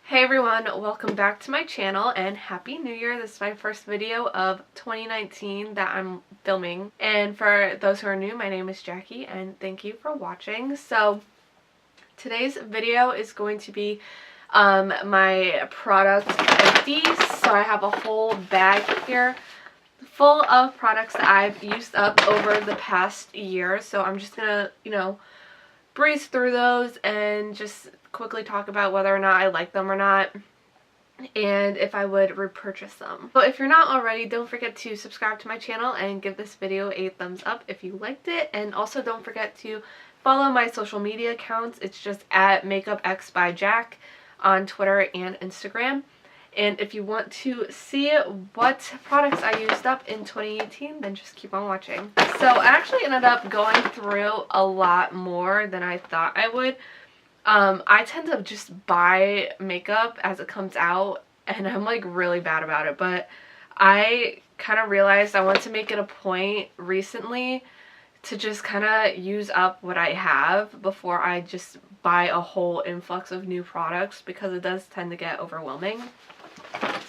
Hey everyone, welcome back to my channel and Happy New Year. This is my first video of 2019 that I'm filming. And for those who are new, my name is Jackie and thank you for watching. So today's video is going to be my product empties. So I have a whole bag here full of products that I've used up over the past year. So I'm just gonna, breeze through those and just quickly talk about whether or not I like them or not and if I would repurchase them. So if you're not already, don't forget to subscribe to my channel and give this video a thumbs up if you liked it, and also don't forget to follow my social media accounts. It's just at MakeupX by Jack on Twitter and Instagram. And if you want to see what products I used up in 2018, then just keep on watching. So I actually ended up going through a lot more than I thought I would. I tend to just buy makeup as it comes out, and I'm like really bad about it, but I kind of realized I want to make it a point recently to just kind of use up what I have before I just buy a whole influx of new products, because it does tend to get overwhelming.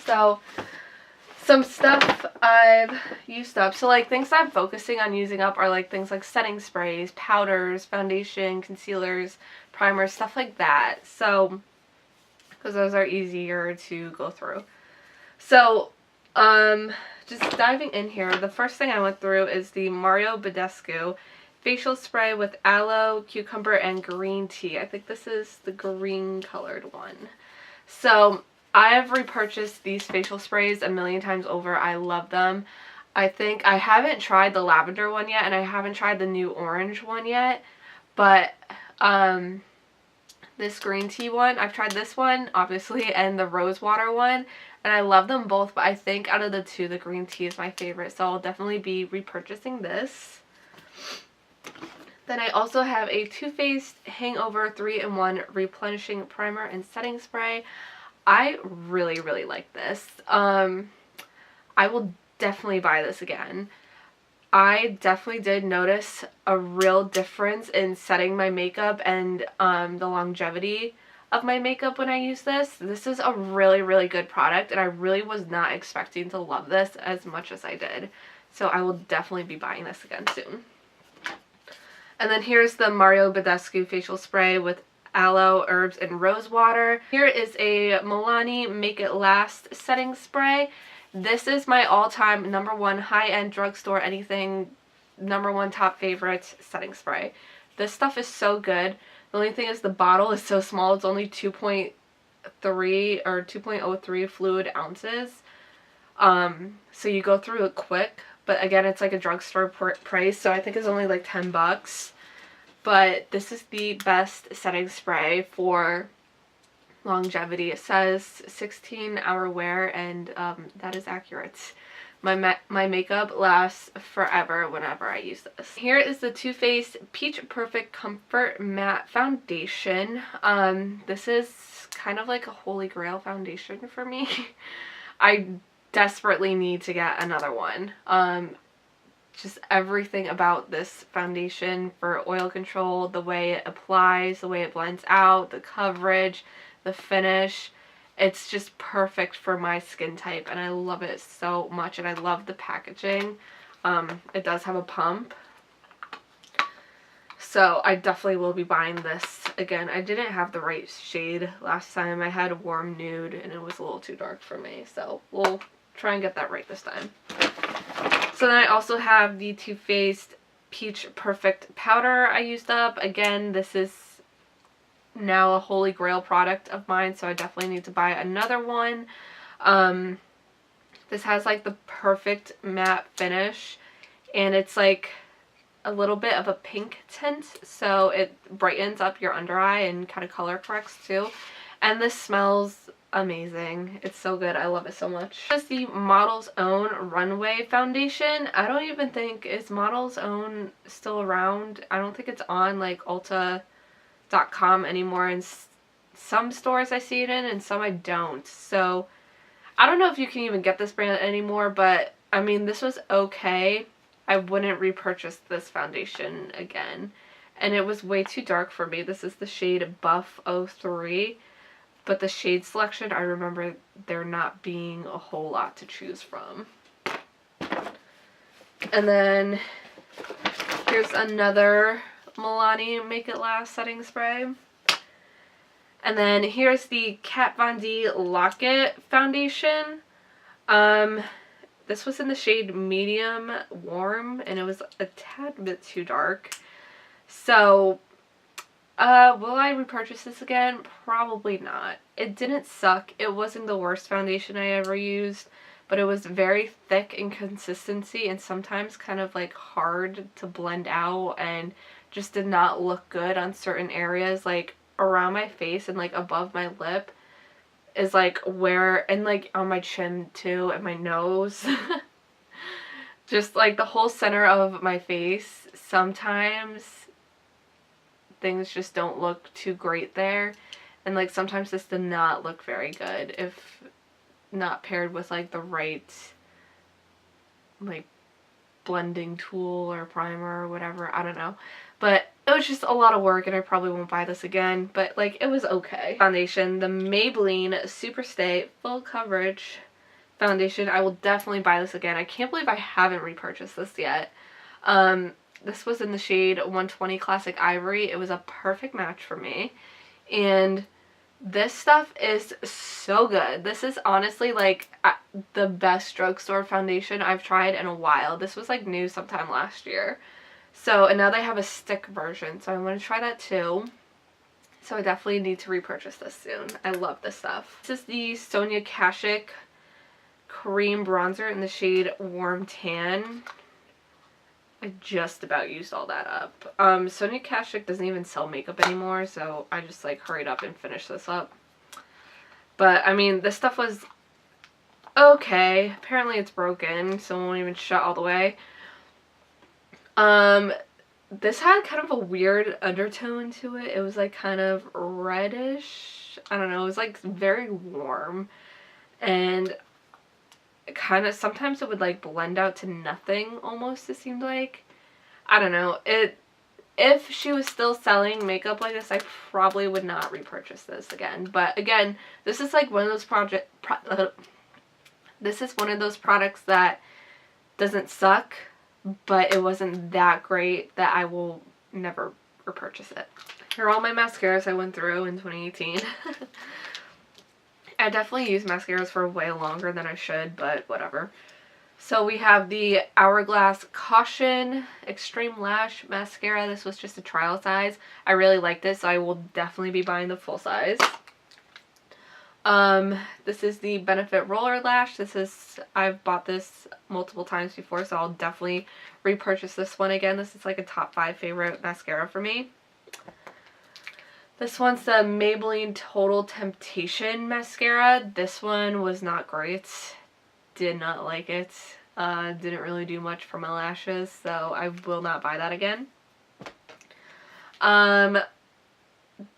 So some stuff I've used up. So like things I'm focusing on using up are like things like setting sprays, powders, foundation, concealers, primers, stuff like that. So because those are easier to go through. So just diving in here, the first thing I went through is the Mario Badescu facial spray with aloe, cucumber, and green tea. I think this is the green colored one. So I have repurchased these facial sprays a million times over. I love them. I think I haven't tried the lavender one yet, and I haven't tried the new orange one yet, but this green tea one, I've tried this one obviously, and the rose water one, and I love them both, but I think out of the two, the green tea is my favorite, so I'll definitely be repurchasing this. Then I also have a Too Faced Hangover 3-in-1 Replenishing Primer and Setting Spray. I really, really like this. I will definitely buy this again. I definitely did notice a real difference in setting my makeup and the longevity of my makeup when I use this. This is a really, really good product, and I really was not expecting to love this as much as I did. So I will definitely be buying this again soon. And then here's the Mario Badescu facial spray with aloe, herbs, and rose water. Here is a Milani Make It Last setting spray. This is my all-time #1 high-end drugstore anything #1 top favorite setting spray. This stuff is so good. The only thing is the bottle is so small. It's only 2.3 or 2.03 fluid ounces. So you go through it quick, but again, it's like a drugstore price, so I think it's only like 10 bucks. But this is the best setting spray for longevity. It says 16-hour wear, and that is accurate. My makeup lasts forever whenever I use this. Here is the Too Faced Peach Perfect Comfort Matte Foundation. This is kind of like a holy grail foundation for me. I desperately need to get another one. Just everything about this foundation for oil control, the way it applies, the way it blends out, the coverage, the finish, it's just perfect for my skin type, and I love it so much, and I love the packaging. It does have a pump, so I definitely will be buying this again. I didn't have the right shade last time. I had a warm nude, and it was a little too dark for me, so we'll try and get that right this time. So then I also have the Too Faced Peach Perfect Powder I used up. Again, this is now a holy grail product of mine, so I definitely need to buy another one. This has like the perfect matte finish, and it's like a little bit of a pink tint, so it brightens up your under eye and kind of color corrects too. And this smells amazing. It's so good. I love it so much. This is the Model's Own Runway Foundation. I don't even think, is Model's Own still around? I don't think it's on like Ulta.com anymore. In some stores I see it in, and some I don't. So I don't know if you can even get this brand anymore, but I mean, this was okay. I wouldn't repurchase this foundation again. And it was way too dark for me. This is the shade Buff 03. but the shade selection, I remember there not being a whole lot to choose from. And then here's another Milani Make It Last setting spray. And then here's the Kat Von D Lock-It foundation. This was in the shade Medium Warm, and it was a tad bit too dark. So, will I repurchase this again? Probably not. It didn't suck. It wasn't the worst foundation I ever used, but it was very thick in consistency and sometimes kind of like hard to blend out and just did not look good on certain areas, like around my face and like above my lip is like where, and like on my chin too and my nose. Just like the whole center of my face, sometimes things just don't look too great there, and like sometimes this did not look very good if not paired with like the right like blending tool or primer or whatever, I don't know. But it was just a lot of work and I probably won't buy this again, but like it was okay. Foundation, the Maybelline Superstay Full Coverage foundation. I will definitely buy this again. I can't believe I haven't repurchased this yet. This was in the shade 120 Classic Ivory. It was a perfect match for me. And this stuff is so good. This is honestly like the best drugstore foundation I've tried in a while. This was like new sometime last year. So, and now they have a stick version, so I'm going to try that too. So I definitely need to repurchase this soon. I love this stuff. This is the Sonia Kashuk Cream Bronzer in the shade Warm Tan. I just about used all that up. Sonia Kashuk doesn't even sell makeup anymore, so I just like hurried up and finished this up. But I mean, this stuff was okay. Apparently it's broken, so it won't even shut all the way. This had kind of a weird undertone to it. It was like kind of reddish. I don't know. It was like very warm, and kind of sometimes it would like blend out to nothing almost, it seemed like. I don't know. If she was still selling makeup like this, I probably would not repurchase this again. But again, this is like one of those this is one of those products that doesn't suck, but it wasn't that great that I will never repurchase it. Here are all my mascaras I went through in 2018. I definitely use mascaras for way longer than I should, but whatever. So we have the Hourglass Caution Extreme Lash Mascara. This was just a trial size. I really liked it, so I will definitely be buying the full size. This is the Benefit Roller Lash. I've bought this multiple times before, so I'll definitely repurchase this one again. This is like a top 5 favorite mascara for me. This one's the Maybelline Total Temptation Mascara. This one was not great. Did not like it. Didn't really do much for my lashes, so I will not buy that again.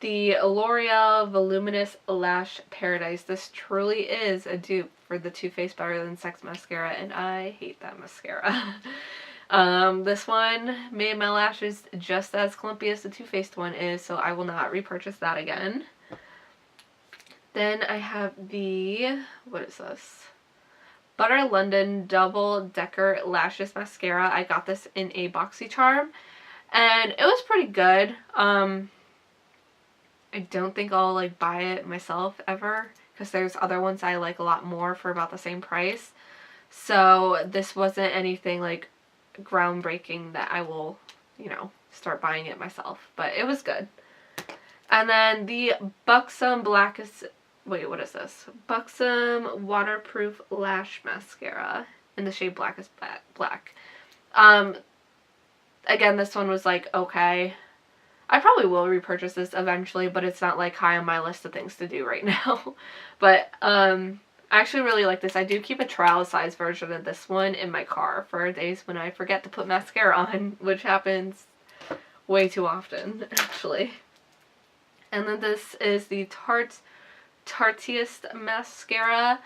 The L'Oreal Voluminous Lash Paradise. This truly is a dupe for the Too Faced Better Than Sex mascara, and I hate that mascara. This one made my lashes just as clumpy as the Too Faced one is, so I will not repurchase that again. Then I have the, what is this? Butter London Double Decker Lashes Mascara. I got this in a BoxyCharm, and it was pretty good. I don't think I'll like buy it myself ever, because there's other ones I like a lot more for about the same price. So this wasn't anything like groundbreaking that I will, you know, start buying it myself, but it was good. And then the Buxom what is this? Buxom Waterproof Lash Mascara in the shade Blackest Black. Again, this one was like okay. I probably will repurchase this eventually, but it's not like high on my list of things to do right now. But I actually really like this. I do keep a trial size version of this one in my car for days when I forget to put mascara on, which happens way too often, actually. And then this is the Tarteist Mascara.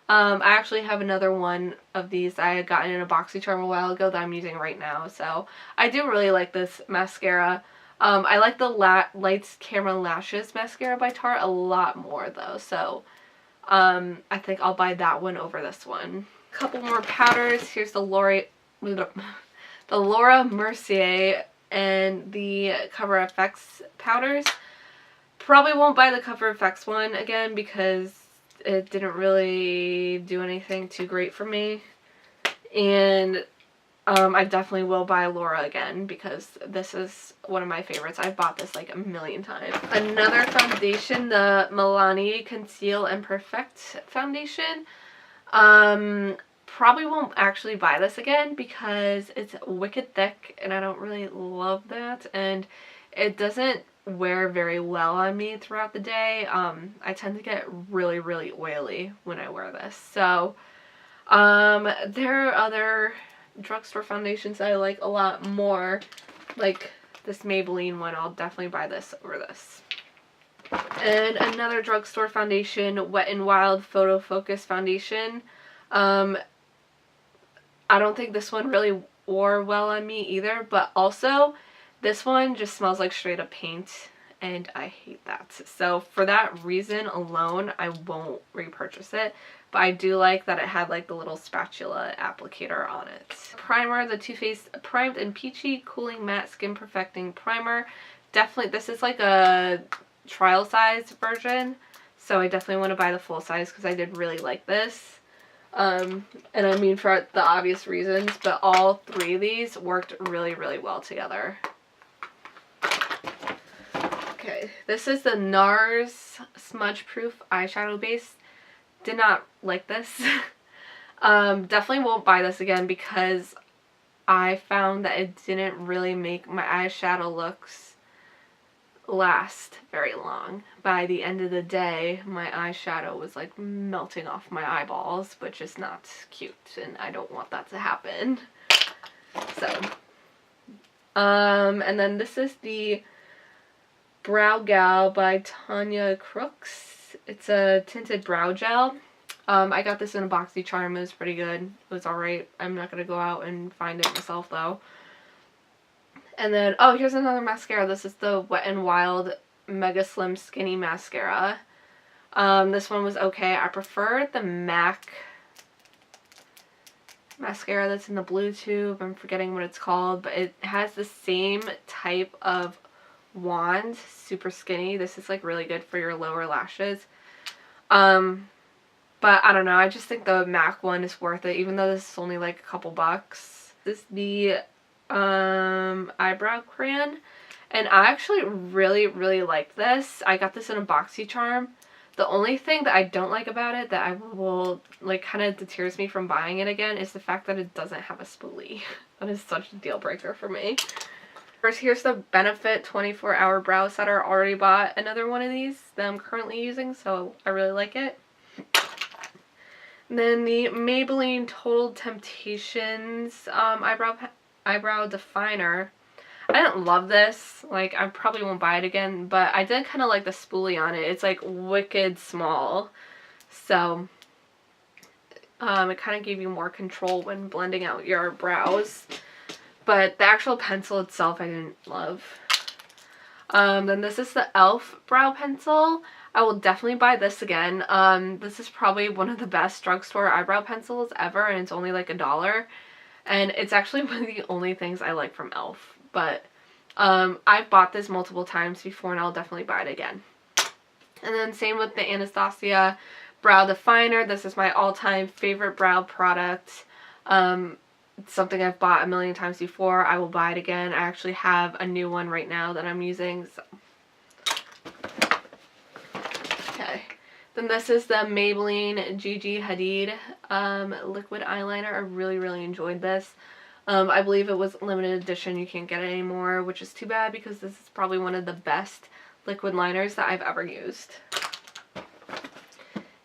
I actually have another one of these I had gotten in a BoxyCharm a while ago that I'm using right now. So I do really like this mascara. I like the Lights Camera Lashes mascara by Tarte a lot more though, so I think I'll buy that one over this one. A couple more powders. Here's the Laura Mercier and the Cover FX powders. Probably won't buy the Cover FX one again because it didn't really do anything too great for me. And I definitely will buy Laura again because this is one of my favorites. I've bought this like a million times. Another foundation, the Milani Conceal and Perfect foundation. Probably won't actually buy this again because it's wicked thick and I don't really love that, and it doesn't wear very well on me throughout the day. I tend to get really, really oily when I wear this. So there are other drugstore foundations that I like a lot more, like this Maybelline one. I'll definitely buy this over this. And another drugstore foundation, Wet n Wild Photo Focus foundation. I don't think this one really wore well on me either, but also this one just smells like straight up paint and I hate that. So for that reason alone, I won't repurchase it. But I do like that it had like the little spatula applicator on it. Primer, the Too Faced Primed and Peachy Cooling Matte Skin Perfecting Primer. Definitely, this is like a trial size version, so I definitely want to buy the full size because I did really like this. And I mean for the obvious reasons, but all three of these worked really, really well together. Okay, this is the NARS Smudge Proof Eyeshadow Base. Did not like this. Definitely won't buy this again because I found that it didn't really make my eyeshadow looks last very long. By the end of the day, my eyeshadow was like melting off my eyeballs, which is not cute and I don't want that to happen. So, and then this is the Brow Gal by Tanya Crooks. It's a tinted brow gel. I got this in a BoxyCharm. It was pretty good. It was alright. I'm not going to go out and find it myself though. And then, oh, here's another mascara. This is the Wet n Wild Mega Slim Skinny Mascara. This one was okay. I prefer the MAC mascara that's in the blue tube. I'm forgetting what it's called, but it has the same type of wand, super skinny. This is like really good for your lower lashes. But I don't know, I just think the MAC one is worth it, even though this is only like a couple bucks. This is the eyebrow crayon, and I actually really, really like this. I got this in a BoxyCharm. The only thing that I don't like about it that I will, like, kind of deters me from buying it again is the fact that it doesn't have a spoolie. That is such a deal breaker for me. First, here's the Benefit 24-Hour Brow Setter. I already bought another one of these that I'm currently using, so I really like it. And then the Maybelline Total Temptations eyebrow definer. I didn't love this. Like, I probably won't buy it again, but I did kind of like the spoolie on it. It's like wicked small, so it kind of gave you more control when blending out your brows. But the actual pencil itself I didn't love. Then this is the e.l.f. brow pencil. I will definitely buy this again. This is probably one of the best drugstore eyebrow pencils ever, and it's only like $1. And it's actually one of the only things I like from e.l.f. But I've bought this multiple times before and I'll definitely buy it again. And then same with the Anastasia Brow Definer. This is my all-time favorite brow product. It's something I've bought a million times before. I will buy it again. I actually have a new one right now that I'm using. So. Okay. Then this is the Maybelline Gigi Hadid liquid eyeliner. I really, really enjoyed this. I believe it was limited edition. You can't get it anymore, which is too bad because this is probably one of the best liquid liners that I've ever used.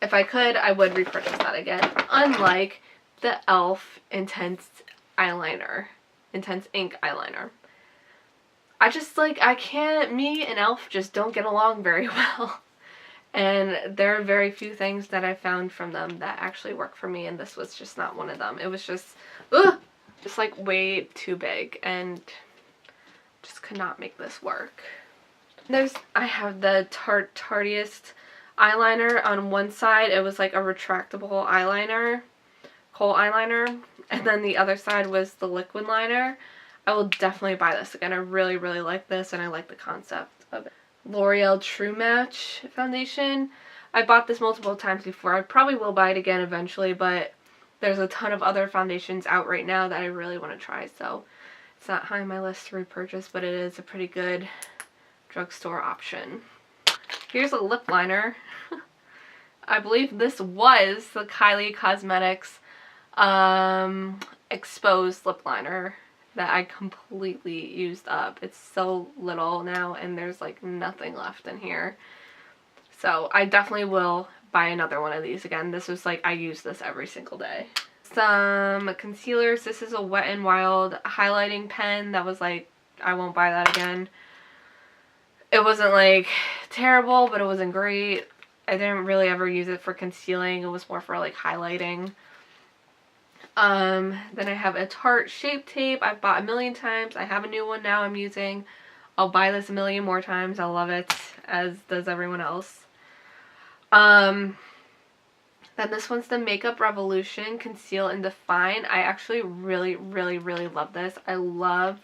If I could, I would repurchase that again. Unlike the e.l.f. Intense eyeliner, Intense Ink eyeliner. I just, like, I can't, me and e.l.f. just don't get along very well. And there are very few things that I found from them that actually work for me, and this was just not one of them. It was just, ugh! Just like way too big, and Just could not make this work. I have the Tarteist eyeliner. On one side it was like a retractable eyeliner, kohl eyeliner, and then the other side was the liquid liner. I will definitely buy this again. I really, really like this, and I like the concept of it. L'Oreal True Match foundation. I bought this multiple times before. I probably will buy it again eventually, but there's a ton of other foundations out right now that I really want to try, so it's not high on my list to repurchase, but it is a pretty good drugstore option. Here's a lip liner. I believe this was the Kylie Cosmetics exposed lip liner that I completely used up. It's so little now, and there's like nothing left in here. So I definitely will buy another one of these again. This was like, I use this every single day. Some concealers. This is a Wet n Wild highlighting pen that was like, I won't buy that again. It wasn't like terrible, but it wasn't great. I didn't really ever use it for concealing. It was more for like highlighting. Then I have a Tarte Shape Tape. I've bought a million times. I have a new one now I'm using. I'll buy this a million more times. I love it, as does everyone else. Then this one's the Makeup Revolution Conceal and Define. I actually really, really, really love this. I love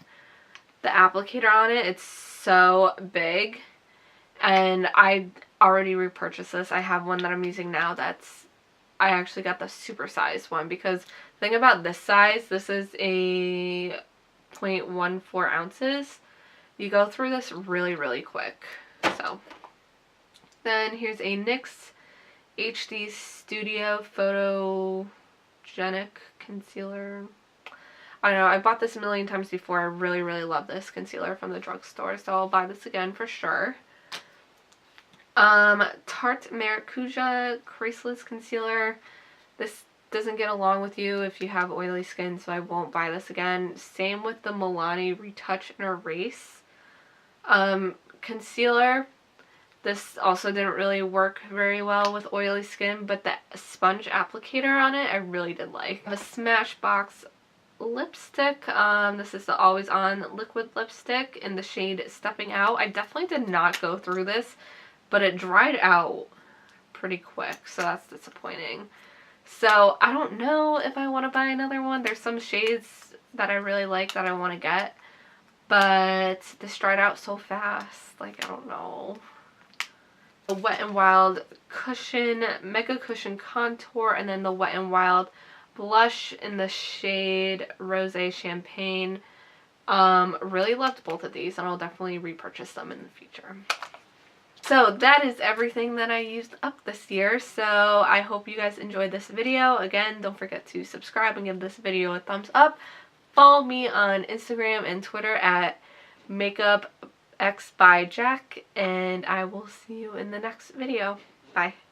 the applicator on it. It's so big, and I already repurchased this. I have one that I'm using now I actually got the super sized one, because the thing about this size, this is a 0.14 ounces. You go through this really, really quick. So then here's a NYX HD Studio Photogenic Concealer. I don't know, I bought this a million times before. I really, really love this concealer from the drugstore, so I'll buy this again for sure. Tarte Maracuja Creaseless Concealer. This doesn't get along with you if you have oily skin, so I won't buy this again. Same with the Milani Retouch and Erase concealer. This also didn't really work very well with oily skin, but the sponge applicator on it I really did like. The Smashbox lipstick. This is the Always On liquid lipstick in the shade Stepping Out. I definitely did not go through this, but it dried out pretty quick, so that's disappointing. So I don't know if I want to buy another one. There's some shades that I really like that I want to get, but this dried out so fast. Like, I don't know. The Wet n Wild Cushion, Mega Cushion Contour, and then the Wet n Wild blush in the shade Rosé Champagne. Really loved both of these, and I'll definitely repurchase them in the future. So that is everything that I used up this year. So I hope you guys enjoyed this video. Again, don't forget to subscribe and give this video a thumbs up. Follow me on Instagram and Twitter at MakeupX by Jack, and I will see you in the next video. Bye.